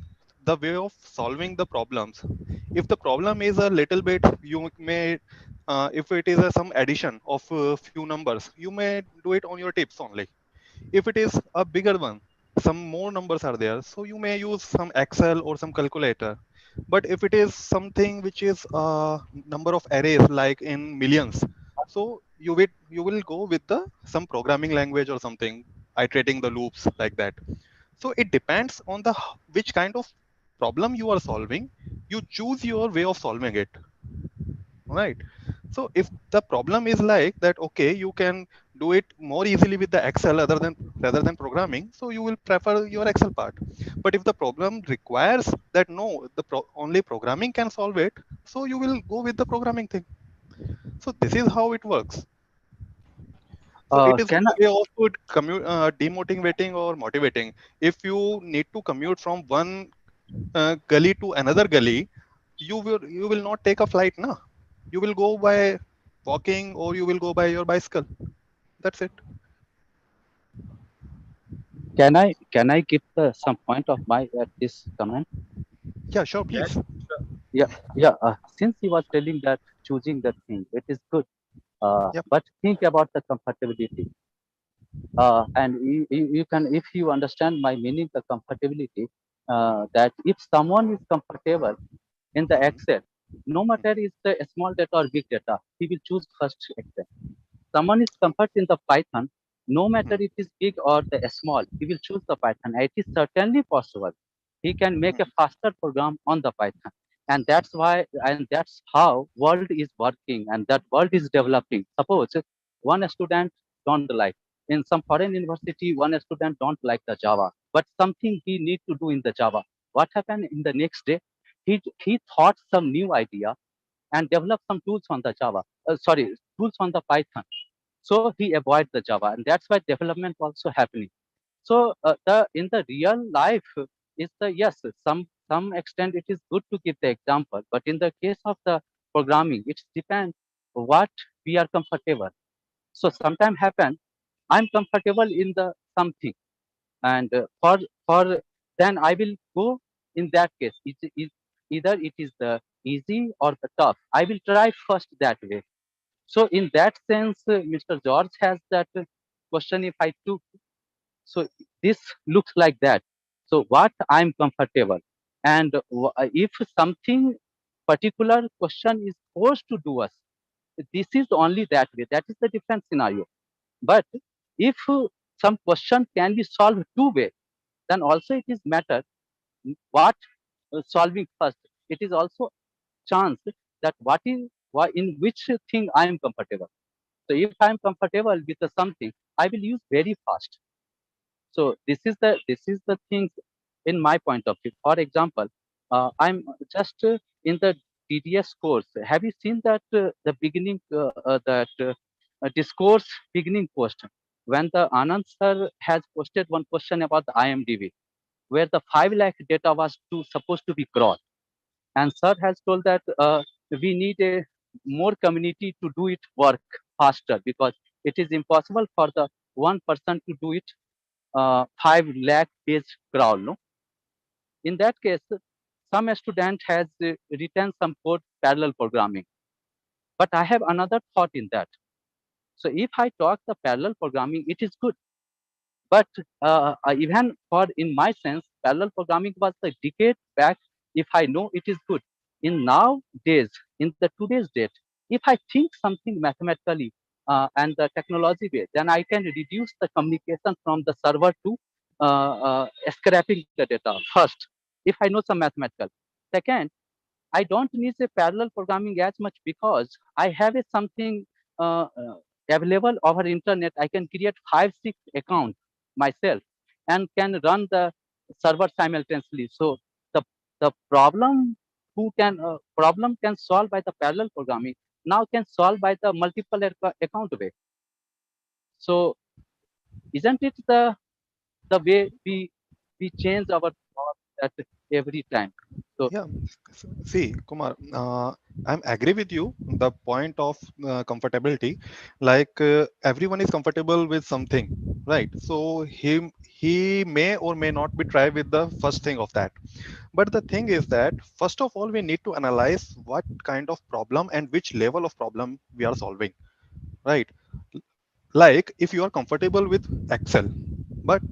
the way of solving the problems. If the problem is a little bit, you may, if it is some addition of a few numbers, you may do it on your tips only. If it is a bigger one, some more numbers are there, so you may use some Excel or some calculator. But if it is something which is a number of arrays like in millions, so you will go with the some programming language or something, iterating the loops like that. So it depends on the which kind of problem you are solving. You choose your way of solving it, right? So if the problem is like that, okay, you can do it more easily with the Excel rather than programming, so you will prefer your Excel part. But if the problem requires that no, only programming can solve it, so you will go with the programming thing. So this is how it works. So it is Can no way of demotivating or motivating. If you need to commute from one gully to another gully, you will not take a flight, na. You will go by walking or you will go by your bicycle. That's it. can I give some point of my at this comment? Yeah, sure, Yes, please. sure. Yeah, yeah. Since he was telling that choosing the thing, it is good. Yep. But think about the comfortability. And you can, if you understand my meaning, the comfortability, that if someone is comfortable in the Mhm. Excel, no matter is the small data or big data, he will choose first Excel. Someone is comfort in the Python, no matter Mhm. it is big or the small, he will choose the Python. It is certainly possible. He can make a Mhm. faster program on the Python. And that's why, and that's how world is working and that world is developing. Suppose one student don't like, in some foreign university, one student don't like the Java, but something he need to do in the Java. What happened in the next day? He thought some new idea and developed some tools on the Java. Tools on the Python. So he avoid the Java, and that's why development also happening. So the in the real life is the yes, some extent it is good to give the example, but in the case of the programming, it depends what we are comfortable. So sometimes happen, I'm comfortable in the something, and for then I will go in that case. Either it is the easy or the tough. I will try first that way. So in that sense, Mr. George has that question. If I took, so this looks like that. So what I'm comfortable, and if something particular question is forced to do us, this is only that way. That is the different scenario. But if some question can be solved two way, then also it is matter what solving first. It is also chance that in which thing I am comfortable. So if I am comfortable with something, I will use very fast. So this is the thing in my point of view. For example, I'm just in the TDS course. Have you seen that the beginning that discourse beginning post when the Anand sir has posted one question about the IMDb where the 5 lakh data was supposed to be crossed, and sir has told that we need a more community to do it work faster because it is impossible for the one person to do it 5 lakh page crawl. No, in that case, some student has written some code parallel programming, but I have another thought in that. So if I talk the parallel programming, it is good. But even for in my sense, parallel programming was a decade back. If I know it is good, in nowadays, in the today's date, if I think something mathematically and the technology way, then I can reduce the communication from the server to scraping the data first. If I know some mathematical, second, I don't need a parallel programming as much because I have a something available over internet. I can create 5, 6 accounts myself and can run the server simultaneously. So the the problem can solve by the parallel programming now can solve by the multiple account way. So isn't it the way we change our thought at every time? So Yeah. See, Kumar, I'm agree with you. The point of comfortability, like everyone is comfortable with something, right? So he may or may not be try with the first thing of that. But the thing is that first of all, we need to analyze what kind of problem and which level of problem we are solving, right? Like if you are comfortable with Excel, but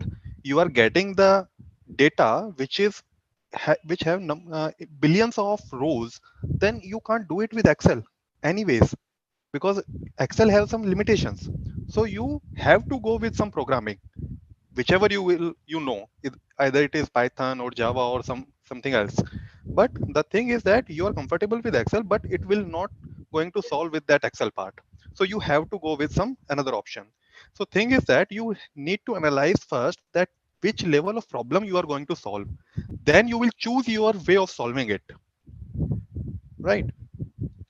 you are getting the data which have billions of rows, then you can't do it with Excel anyways, because Excel has some limitations. So you have to go with some programming, whichever either it is Python or Java or something else. But the thing is that you are comfortable with Excel, but it will not going to solve with that Excel part. So you have to go with some another option. So thing is that you need to analyze first that which level of problem you are going to solve. Then you will choose your way of solving it, right?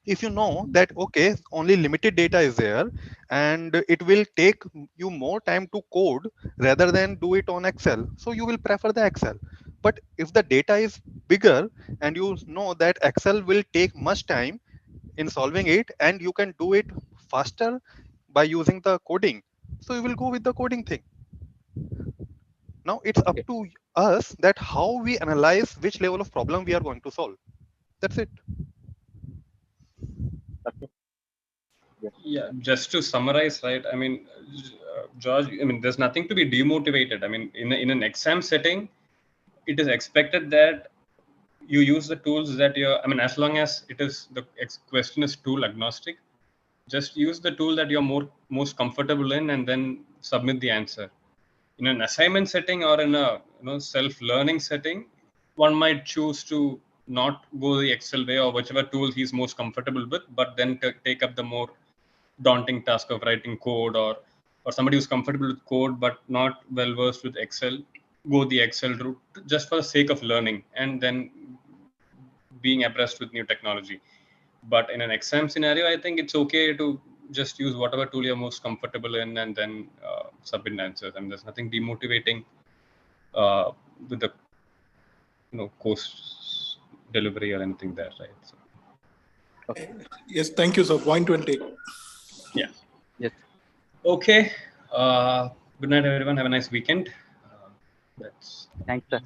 If you know that okay, only limited data is there and it will take you more time to code rather than do it on Excel, so you will prefer the Excel. But if the data is bigger and you know that Excel will take much time in solving it and you can do it faster by using the coding, so you will go with the coding thing. Now it's up Okay. to us that how we analyze which level of problem we are going to solve. That's it. Okay. Yes. Yeah, just to summarize, right? I mean, George, I mean, there's nothing to be demotivated. I mean, in an exam setting, it is expected that you use the tools that you're, I mean, as long as it is, the question is tool agnostic, just use the tool that you're most comfortable in and then submit the answer. In an assignment setting or in a self-learning setting, one might choose to not go the Excel way or whichever tool he's most comfortable with, but then take up the more daunting task of writing code, or somebody who's comfortable with code but not well versed with Excel, go the Excel route just for the sake of learning and then being abreast with new technology. But in an exam scenario, I think it's okay to just use whatever tool you're most comfortable in and then submit answers. I mean, there's nothing demotivating with the course delivery or anything there, right? So, Okay. Yes, thank you, sir. Point well taken. yeah. Yes. Okay. Good night, everyone. Have a nice weekend. That's Thanks, sir.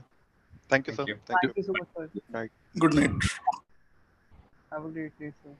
Thank you, Thank sir. you. Thank Thank you. you so much, sir. Bye. Good night. Have a great day, sir.